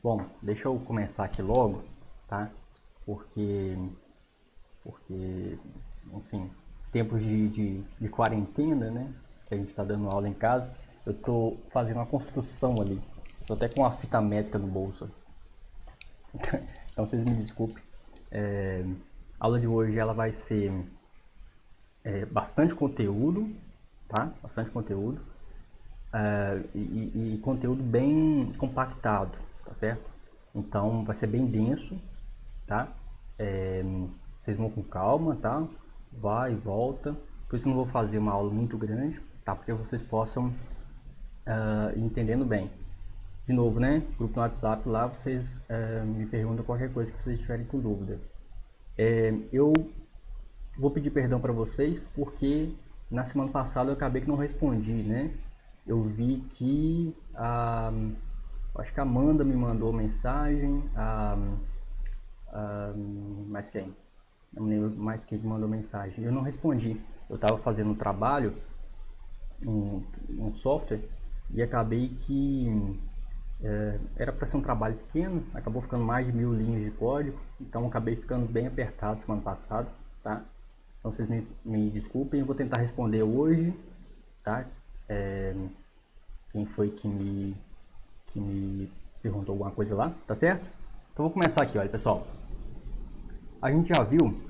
Bom, deixa eu começar aqui logo, tá? Porque, enfim, tempos de quarentena, né? Que a gente está dando aula em casa, eu estou fazendo uma construção ali. Estou até com uma fita métrica no bolso. Então vocês me desculpem. A aula de hoje ela vai ser bastante conteúdo, tá? Bastante conteúdo. E conteúdo bem compactado, tá certo? Então vai ser bem denso, tá? Vocês vão com calma, tá? Vai e volta. Por isso não vou fazer uma aula muito grande, tá? Porque vocês possam ir entendendo bem. De novo, né? Grupo no WhatsApp lá, vocês me perguntam qualquer coisa que vocês tiverem com dúvida. Eu vou pedir perdão para vocês porque na semana passada eu acabei que não respondi, né? Eu vi que acho que a Amanda me mandou mensagem, mais quem? Não lembro mais quem me mandou mensagem. Eu não respondi. Eu estava fazendo um trabalho, um software, e acabei que era para ser um trabalho pequeno, acabou ficando mais de 1000 linhas de código, então acabei ficando bem apertado semana passada, tá? Então vocês me desculpem, eu vou tentar responder hoje, tá? Quem foi que me perguntou alguma coisa lá, tá certo? Então vou começar aqui, olha pessoal. A gente já viu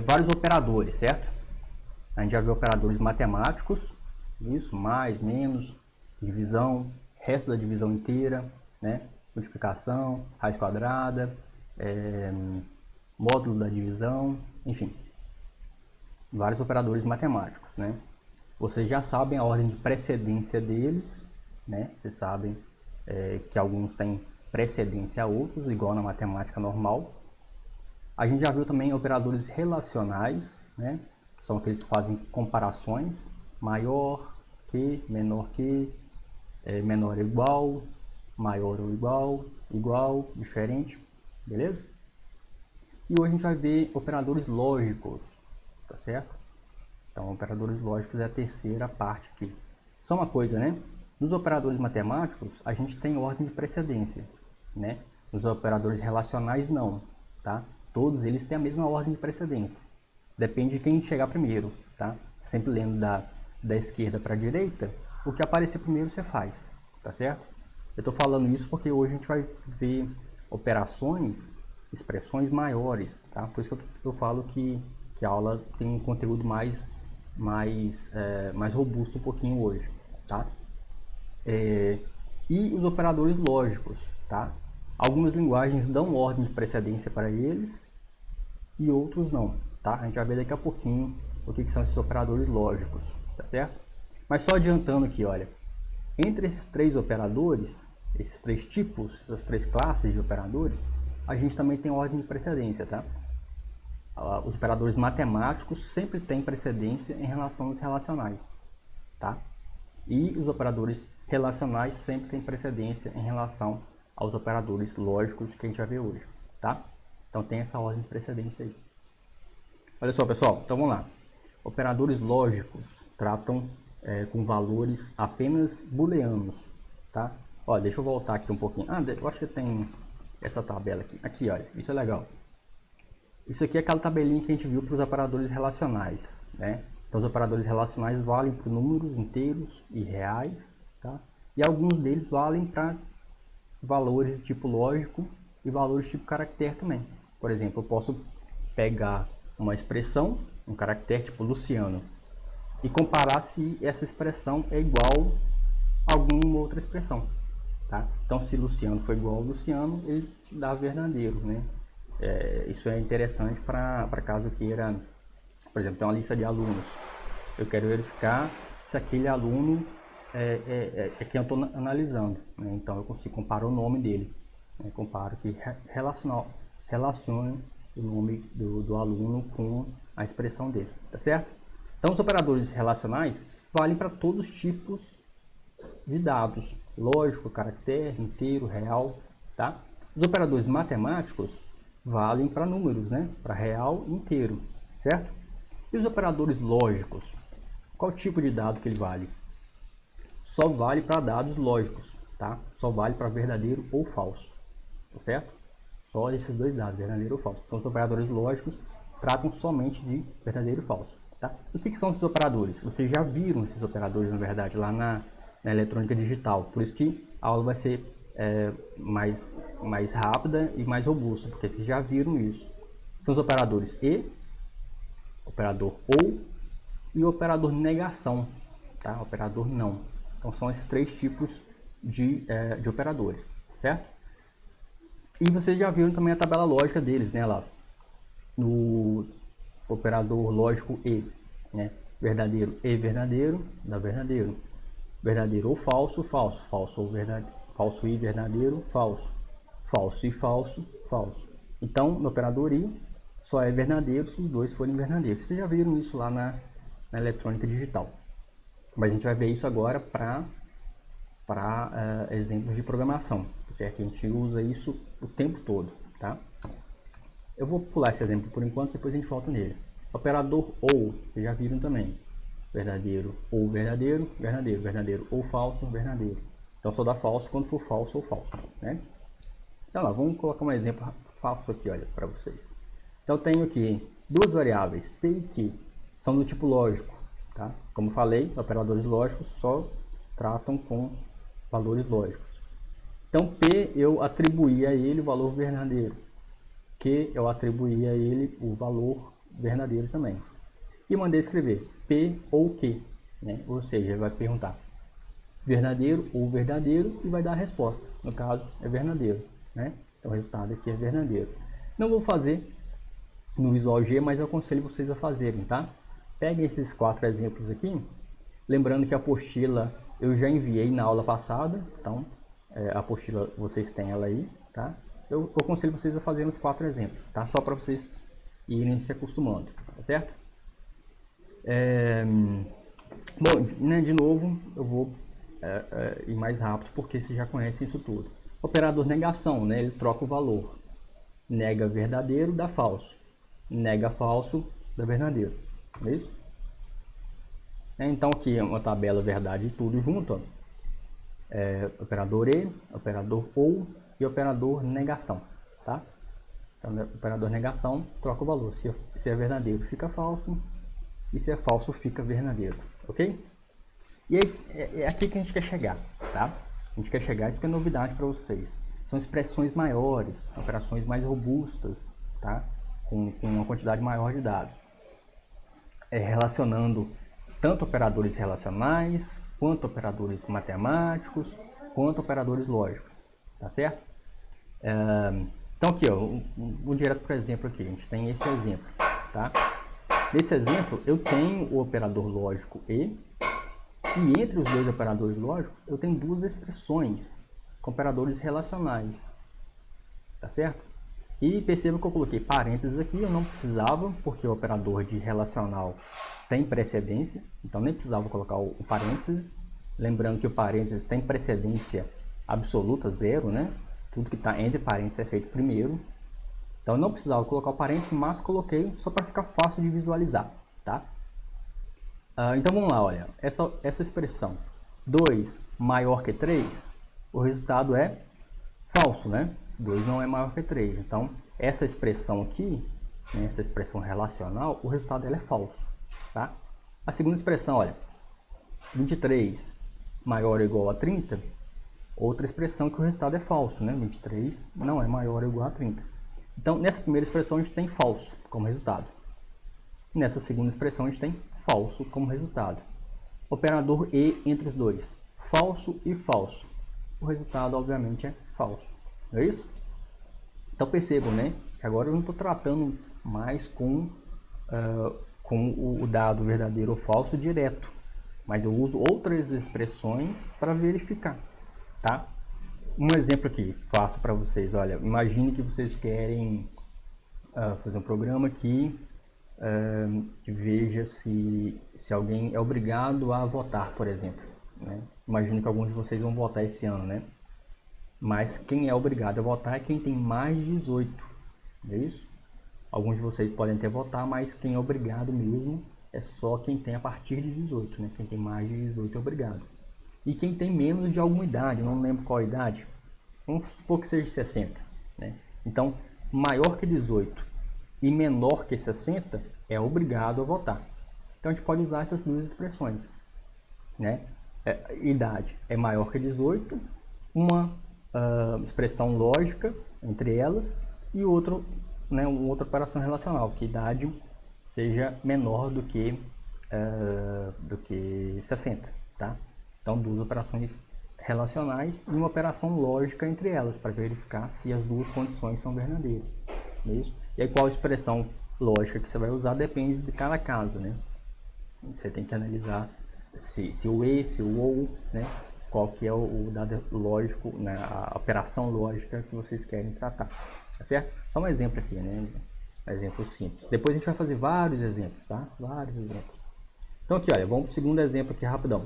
vários operadores, certo? A gente já viu operadores matemáticos, isso, mais, menos, divisão, resto da divisão inteira, né? Multiplicação, raiz quadrada, módulo da divisão, enfim, vários operadores matemáticos, né? Vocês já sabem a ordem de precedência deles, né? Vocês sabem que alguns têm precedência a outros, igual na matemática normal. A gente já viu também operadores relacionais, né? Que são aqueles que fazem comparações, maior que, menor que, menor ou igual, maior ou igual, igual, diferente, beleza? E hoje a gente vai ver operadores lógicos, tá certo? Então, operadores lógicos é a terceira parte aqui. Só uma coisa, né? Nos operadores matemáticos, a gente tem ordem de precedência, né? Nos operadores relacionais, não, tá? Todos eles têm a mesma ordem de precedência. Depende de quem chegar primeiro, tá? Sempre lendo da esquerda para a direita, o que aparecer primeiro você faz, tá certo? Eu estou falando isso porque hoje a gente vai ver operações, expressões maiores, tá? Por isso que eu falo que a aula tem um conteúdo mais robusto um pouquinho hoje, tá? E os operadores lógicos, tá? Algumas linguagens dão ordem de precedência para eles e outros não, tá? A gente vai ver daqui a pouquinho o que são esses operadores lógicos, tá certo? Mas só adiantando aqui, olha, entre esses três operadores, esses três tipos, essas três classes de operadores, a gente também tem ordem de precedência, tá? Os operadores matemáticos sempre têm precedência em relação aos relacionais, tá? E os operadores relacionais sempre têm precedência em relação aos operadores lógicos que a gente vai ver hoje, tá? Então tem essa ordem de precedência aí. Olha só, pessoal, então vamos lá. Operadores lógicos tratam com valores apenas booleanos, tá? Olha, deixa eu voltar aqui um pouquinho. Eu acho que tem essa tabela aqui. Aqui, olha, isso é legal. Isso aqui é aquela tabelinha que a gente viu para os operadores relacionais, né? Então os operadores relacionais valem para números inteiros e reais, tá? E alguns deles valem para valores de tipo lógico e valores de tipo caractere também. Por exemplo, eu posso pegar uma expressão, um caractere tipo Luciano, e comparar se essa expressão é igual a alguma outra expressão, tá? Então se Luciano for igual ao Luciano, ele dá verdadeiro, né? Isso é interessante para caso queira, por exemplo, tem uma lista de alunos. Eu quero verificar se aquele aluno é quem eu estou analisando, né? Então eu consigo comparar o nome dele, né? Comparo que relacione o nome do aluno com a expressão dele, tá certo? Então os operadores relacionais valem para todos os tipos de dados, lógico, caractere, inteiro, real, tá? Os operadores matemáticos valem para números, né? Para real e inteiro, certo? E os operadores lógicos, qual tipo de dado que ele vale? Só vale para dados lógicos, tá? Só vale para verdadeiro ou falso, tá certo? Só esses dois dados, verdadeiro ou falso. Então os operadores lógicos tratam somente de verdadeiro e falso, tá? O que são esses operadores? Vocês já viram esses operadores, na verdade, lá na eletrônica digital. Por isso que a aula vai ser mais rápida e mais robusta, porque vocês já viram isso. São os operadores e, operador ou e o operador negação, tá? Operador não. Então são esses três tipos de operadores, certo? E vocês já viram também a tabela lógica deles, né? Lá no operador lógico e, né? Verdadeiro e verdadeiro, dá verdadeiro. Verdadeiro ou falso, falso. Falso ou verdadeiro, falso e verdadeiro, falso. Falso e falso, falso. Então, no operador i só é verdadeiro se os dois forem verdadeiros. Vocês já viram isso lá na eletrônica digital. Mas a gente vai ver isso agora para exemplos de programação, certo? A gente usa isso o tempo todo, tá? Eu vou pular esse exemplo por enquanto, depois a gente volta nele. Operador ou, vocês já viram também. Verdadeiro ou verdadeiro, verdadeiro. Verdadeiro ou falso, verdadeiro. Então só dá falso quando for falso ou falso, né? Então lá, vamos colocar um exemplo fácil aqui, olha, para vocês. Então eu tenho aqui duas variáveis, p e q, são do tipo lógico, tá? Como falei, operadores lógicos só tratam com valores lógicos. Então p eu atribuí a ele o valor verdadeiro, q eu atribuí a ele o valor verdadeiro também. E mandei escrever p ou q, né? Ou seja, ele vai perguntar verdadeiro ou verdadeiro e vai dar a resposta. No caso é verdadeiro, né? Então o resultado aqui é verdadeiro. Não vou fazer no Visual G, mas eu aconselho vocês a fazerem, tá? Peguem esses 4 exemplos aqui, lembrando que a apostila eu já enviei na aula passada, então a apostila vocês têm ela aí, tá? Eu aconselho vocês a fazerem os 4 exemplos, tá? Só para vocês irem se acostumando, tá certo? Bom, né, de novo, eu vou ir mais rápido porque vocês já conhecem isso tudo. Operador negação, né? Ele troca o valor. Nega verdadeiro, dá falso. Nega falso, dá verdadeiro. É isso? Então aqui é uma tabela verdade e tudo junto. Ó. Operador e, operador ou e operador negação. Tá? Então, operador negação troca o valor. Se é verdadeiro, fica falso. E se é falso, fica verdadeiro. Ok? E aí, é aqui que a gente quer chegar. Tá? A gente quer chegar, isso que é novidade para vocês. São expressões maiores, operações mais robustas, tá? Com uma quantidade maior de dados. Relacionando tanto operadores relacionais, quanto operadores matemáticos, quanto operadores lógicos. Tá certo? Então aqui, ó, vou direto para o exemplo aqui. A gente tem esse exemplo. Tá? Nesse exemplo, eu tenho o operador lógico e entre os dois operadores lógicos, eu tenho duas expressões com operadores relacionais, tá certo? E perceba que eu coloquei parênteses aqui, eu não precisava, porque o operador de relacional tem precedência, então nem precisava colocar o parênteses, lembrando que o parênteses tem precedência absoluta, zero, né? Tudo que está entre parênteses é feito primeiro, então eu não precisava colocar o parênteses, mas coloquei só para ficar fácil de visualizar, tá? Então vamos lá, olha, essa expressão 2 maior que 3, o resultado é falso, né? 2 não é maior que 3, então essa expressão aqui, né, essa expressão relacional, o resultado dela é falso, tá? A segunda expressão, olha, 23 maior ou igual a 30, outra expressão que o resultado é falso, né? 23 não é maior ou igual a 30. Então nessa primeira expressão a gente tem falso como resultado. Nessa segunda expressão a gente tem falso como resultado. Operador e entre os dois. Falso e falso. O resultado, obviamente, é falso. Não é isso? Então percebam, né? Que agora eu não estou tratando mais com o dado verdadeiro ou falso direto. Mas eu uso outras expressões para verificar. Tá? Um exemplo aqui, faço para vocês. Olha, imagine que vocês querem fazer um programa que veja se alguém é obrigado a votar, por exemplo. Né? Imagino que alguns de vocês vão votar esse ano, né? Mas quem é obrigado a votar é quem tem mais de 18, não é isso? Alguns de vocês podem até votar, mas quem é obrigado mesmo é só quem tem a partir de 18, né? Quem tem mais de 18 é obrigado. e quem tem menos de alguma idade, não lembro qual idade, vamos supor que seja 60, né? Então, maior que 18 e menor que 60 é obrigado a votar. Então, a gente pode usar essas duas expressões, né? Idade é maior que 18, uma expressão lógica entre elas e outro, né, uma outra operação relacional, que idade seja menor do que 60, tá? Então, duas operações relacionais e uma operação lógica entre elas, para verificar se as duas condições são verdadeiras. Isso? E aí, qual expressão lógica que você vai usar depende de cada caso, né? Você tem que analisar se o e, se o ou, né? Qual que é o dado lógico, né? A operação lógica que vocês querem tratar, tá certo? Só um exemplo aqui, né? Um exemplo simples. Depois a gente vai fazer vários exemplos, tá? Vários exemplos. Então aqui, olha, vamos para o segundo exemplo aqui rapidão.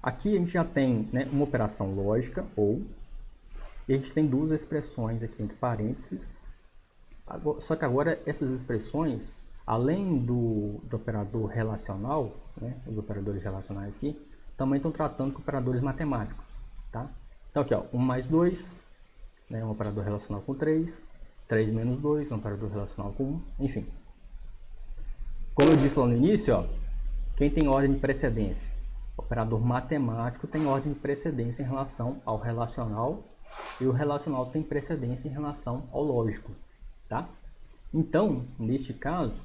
Aqui a gente já tem, né, uma operação lógica, ou, e a gente tem duas expressões aqui entre parênteses. Só que agora essas expressões, além do operador relacional, né, os operadores relacionais aqui, também estão tratando com operadores matemáticos, tá? Então aqui, ó, 1 mais 2, né, um operador relacional com 3, 3 menos 2, um operador relacional com 1, enfim. Como eu disse lá no início, ó, quem tem ordem de precedência? O operador matemático tem ordem de precedência em relação ao relacional e o relacional tem precedência em relação ao lógico, tá? Então, neste caso,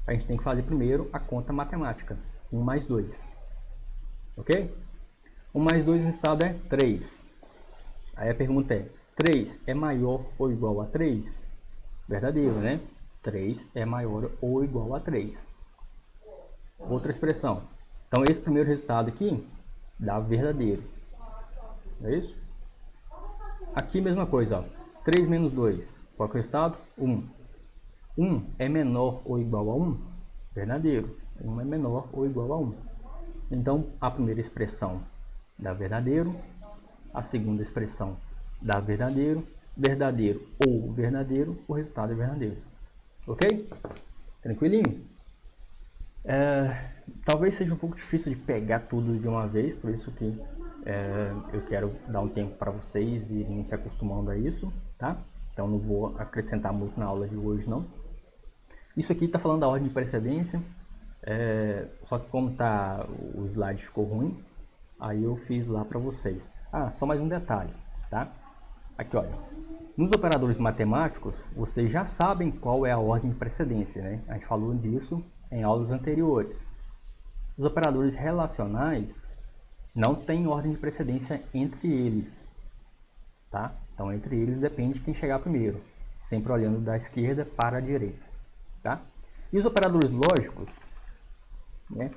a gente tem que fazer primeiro a conta matemática, 1 mais 2, ok? 1 mais 2 no resultado é 3. Aí a pergunta é, 3 é maior ou igual a 3? Verdadeiro, né? 3 é maior ou igual a 3. Outra expressão. Então, esse primeiro resultado aqui dá verdadeiro. É isso? Aqui, mesma coisa. Ó. 3 menos 2. Qual é o resultado? 1. 1 é menor ou igual a 1? Verdadeiro. 1 é menor ou igual a 1. Então, a primeira expressão dá verdadeiro. A segunda expressão dá verdadeiro. Verdadeiro ou verdadeiro, o resultado é verdadeiro. Ok? Tranquilinho? Talvez seja um pouco difícil de pegar tudo de uma vez, por isso que eu quero dar um tempo para vocês irem se acostumando a isso, tá? Então não vou acrescentar muito na aula de hoje, não. Isso aqui está falando da ordem de precedência, só que como o slide ficou ruim, aí eu fiz lá para vocês. Só mais um detalhe, tá? Aqui, olha. Nos operadores matemáticos, vocês já sabem qual é a ordem de precedência, né? A gente falou disso em aulas anteriores. Os operadores relacionais não têm ordem de precedência entre eles, tá? Então, entre eles depende de quem chegar primeiro, sempre olhando da esquerda para a direita, tá? E os operadores lógicos, né?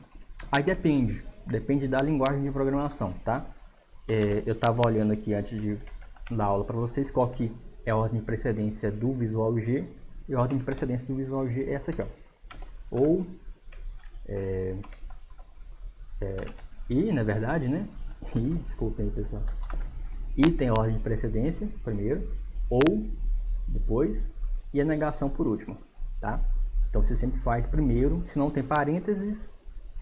Aí depende da linguagem de programação, tá? Eu estava olhando aqui antes de dar aula para vocês qual que é a ordem de precedência do Visual G, e a ordem de precedência do Visual G é essa aqui, ó. Ou I, na verdade, né? I, desculpem aí, pessoal. I tem ordem de precedência primeiro, ou depois, e a negação por último, tá? Então você sempre faz primeiro, se não tem parênteses,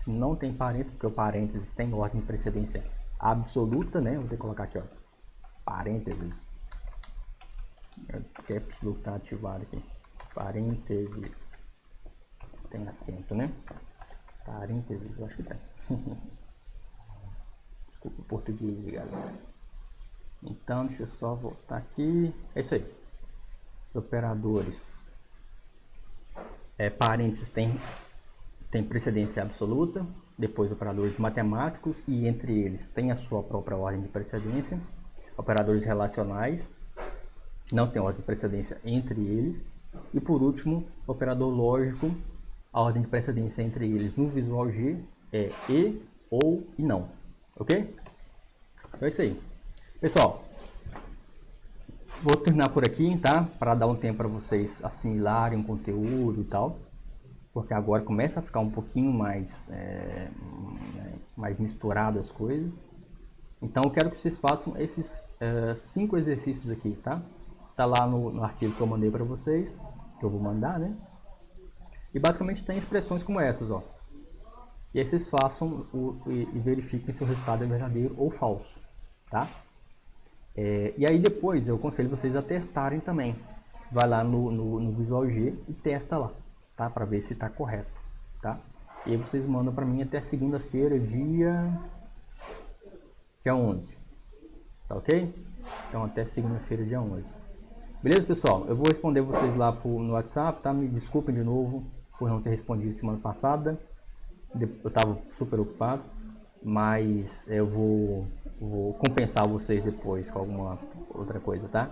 porque o parênteses tem ordem de precedência absoluta, né? Vou ter que colocar aqui, ó, parênteses. O caps lock está ativado aqui. Parênteses. Tem acento, né? Parênteses, eu acho que tem. Desculpa o português, galera. Então, deixa eu só voltar aqui. É isso aí. Operadores. Parênteses tem precedência absoluta. Depois, operadores matemáticos. E entre eles tem a sua própria ordem de precedência. Operadores relacionais. Não tem ordem de precedência entre eles. E por último, operador lógico. A ordem de precedência entre eles no Visual G é e, ou e não. Ok? Então é isso aí. Pessoal, vou terminar por aqui, tá? Para dar um tempo para vocês assimilarem o conteúdo e tal. Porque agora começa a ficar um pouquinho mais misturado as coisas. Então eu quero que vocês façam esses 5 exercícios aqui, tá? Tá lá no arquivo que eu mandei para vocês, que eu vou mandar, né? E basicamente tem expressões como essas, ó. E aí vocês façam e verifiquem se o resultado é verdadeiro ou falso, tá? E aí depois eu aconselho vocês a testarem também. Vai lá no Visual G e testa lá, tá? Para ver se está correto, tá? E aí vocês mandam para mim até segunda-feira, dia 11, tá ok? Então até segunda-feira, dia 11. Beleza, pessoal? Eu vou responder vocês lá no WhatsApp, tá? Me desculpem de novo por não ter respondido semana passada. Eu estava super ocupado, mas eu vou compensar vocês depois com alguma outra coisa, tá?